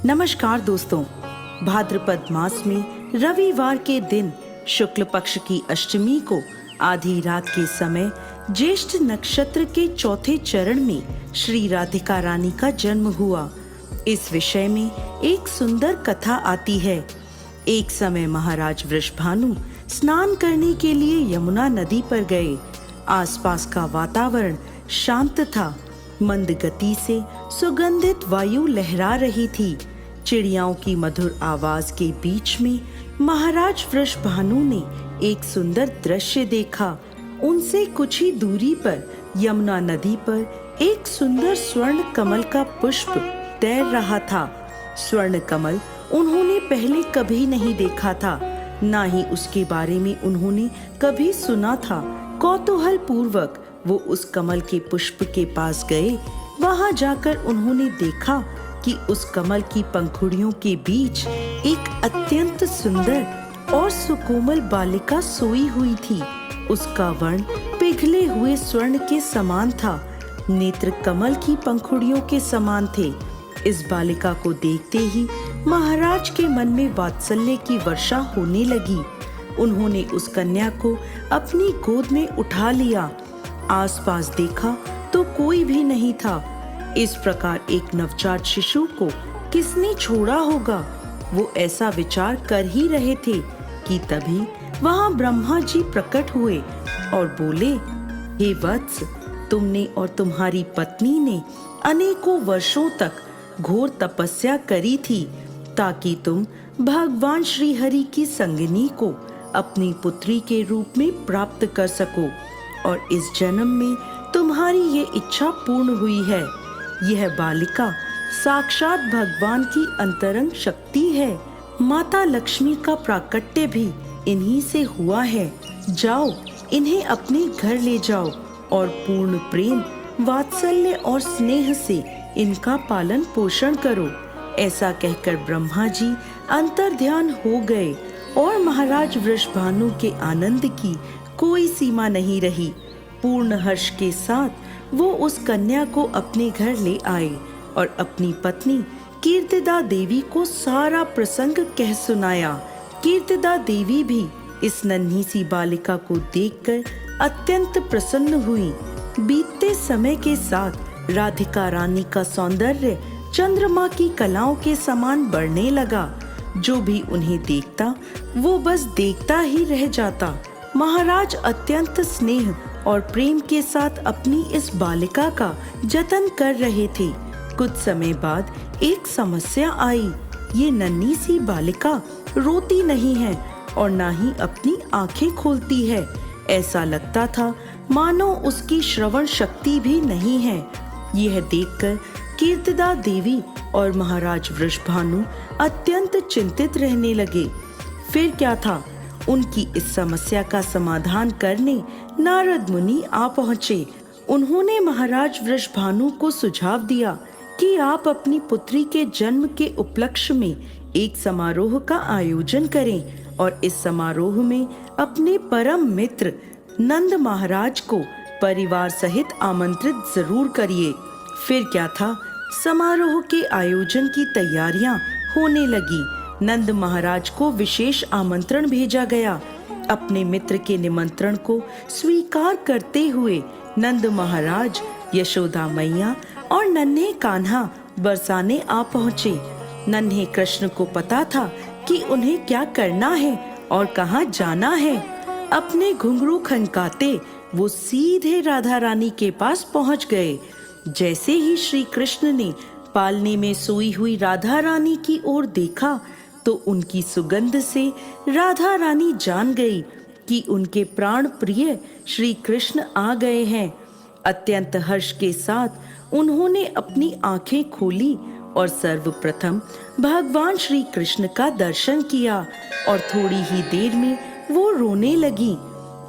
नमस्कार दोस्तों। भाद्रपद मास में रविवार के दिन शुक्ल पक्ष की अष्टमी को आधी रात के समय ज्येष्ठ नक्षत्र के चौथे चरण में श्री राधिका रानी का जन्म हुआ। इस विषय में एक सुंदर कथा आती है। एक समय महाराज वृषभानु स्नान करने के लिए यमुना नदी पर गए। आसपास का वातावरण शांत था। मंद गति से सुगंधित वायु लहरा रही थी। चिड़ियाओं की मधुर आवाज के बीच में महाराज वृषभानु ने एक सुंदर दृश्य देखा। उनसे कुछ ही दूरी पर यमुना नदी पर एक सुंदर स्वर्ण कमल का पुष्प तैर रहा था। स्वर्ण कमल उन्होंने पहले कभी नहीं देखा था, ना ही उसके बारे में उन्होंने कभी सुना था। कौतूहल पूर्वक वो उस कमल के पुष्प के पास गए। वहां जाकर उन्होंने देखा कि उस कमल की पंखुड़ियों के बीच एक अत्यंत सुंदर और सुकोमल बालिका सोई हुई थी। उसका वर्ण पिघले हुए स्वर्ण के समान था। नेत्र कमल की पंखुड़ियों के समान थे। इस बालिका को देखते ही महाराज के मन में वात्सल्य की वर्षा होने लगी। उन्होंने उस कन्या को अपनी गोद में उठा लिया। आसपास देखा तो कोई भी नहीं था। इस प्रकार एक नवजात शिशु को किसने छोड़ा होगा, वो ऐसा विचार कर ही रहे थे कि तभी वहां ब्रह्मा जी प्रकट हुए और बोले, हे वत्स, तुमने और तुम्हारी पत्नी ने अनेकों वर्षों तक घोर तपस्या करी थी ताकि तुम भगवान श्री हरि की संगिनी को अपनी पुत्री के रूप में प्राप्त कर सको, और इस जन्म में तुम्हारी ये इच्छा पूर्ण हुई है। यह बालिका साक्षात भगवान की अंतरंग शक्ति है। माता लक्ष्मी का प्राकट्य भी इन्हीं से हुआ है। जाओ, इन्हें अपने घर ले जाओ और पूर्ण प्रेम, वात्सल्य और स्नेह से इनका पालन पोषण करो। ऐसा कहकर ब्रह्मा जी अंतर्ध्यान हो गए और महाराज वृषभानु के आनंद की कोई सीमा नहीं रही। पूर्ण हर्ष के साथ वो उस कन्या को अपने घर ले आए और अपनी पत्नी कीर्तिदा देवी को सारा प्रसंग कह सुनाया। कीर्तिदा देवी भी इस नन्ही सी बालिका को देखकर अत्यंत प्रसन्न हुई। बीतते समय के साथ राधिका रानी का सौंदर्य चंद्रमा की कलाओं के समान बढ़ने लगा। जो भी उन्हें देखता वो बस देखता ही रह जाता। महाराज अत्यंत स्नेह और प्रेम के साथ अपनी इस बालिका का जतन कर रहे थे। कुछ समय बाद एक समस्या आई। ये नन्ही सी बालिका रोती नहीं है और ना ही अपनी आंखें खोलती है। ऐसा लगता था मानो उसकी श्रवण शक्ति भी नहीं है। यह देखकर कीर्तिदा देवी और महाराज वृषभानु अत्यंत चिंतित रहने लगे। फिर क्या था, उनकी इस समस्या का समाधान करने नारद मुनि आ पहुँचे। उन्होंने महाराज वृषभानु को सुझाव दिया कि आप अपनी पुत्री के जन्म के उपलक्ष्य में एक समारोह का आयोजन करें और इस समारोह में अपने परम मित्र नंद महाराज को परिवार सहित आमंत्रित जरूर करिए। फिर क्या था, समारोह के आयोजन की तैयारियां होने लगी। नंद महाराज को विशेष आमंत्रण भेजा गया। अपने मित्र के निमंत्रण को स्वीकार करते हुए नंद महाराज, यशोदा मैया और नन्हे कान्हा बरसाने आ पहुँचे। नन्हे कृष्ण को पता था कि उन्हें क्या करना है और कहाँ जाना है। अपने घुंघरू खनकाते वो सीधे राधा रानी के पास पहुँच गए। जैसे ही श्री कृष्ण ने पालने में सोई हुई राधा रानी की ओर देखा तो उनकी सुगंध से राधा रानी जान गई कि उनके प्राण प्रिय श्री कृष्ण आ गए हैं। अत्यंत हर्ष के साथ उन्होंने अपनी आंखें खोली और सर्वप्रथम भगवान श्री कृष्ण का दर्शन किया और थोड़ी ही देर में वो रोने लगी।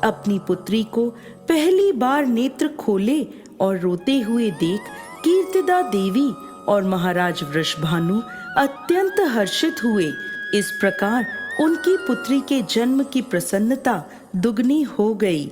अपनी पुत्री को पहली बार नेत्र खोले और रोते हुए देख कीर्तिदा देवी और महाराज वृषभानु अत्यंत हर्षित हुए। इस प्रकार उनकी पुत्री के जन्म की प्रसन्नता दुगनी हो गई।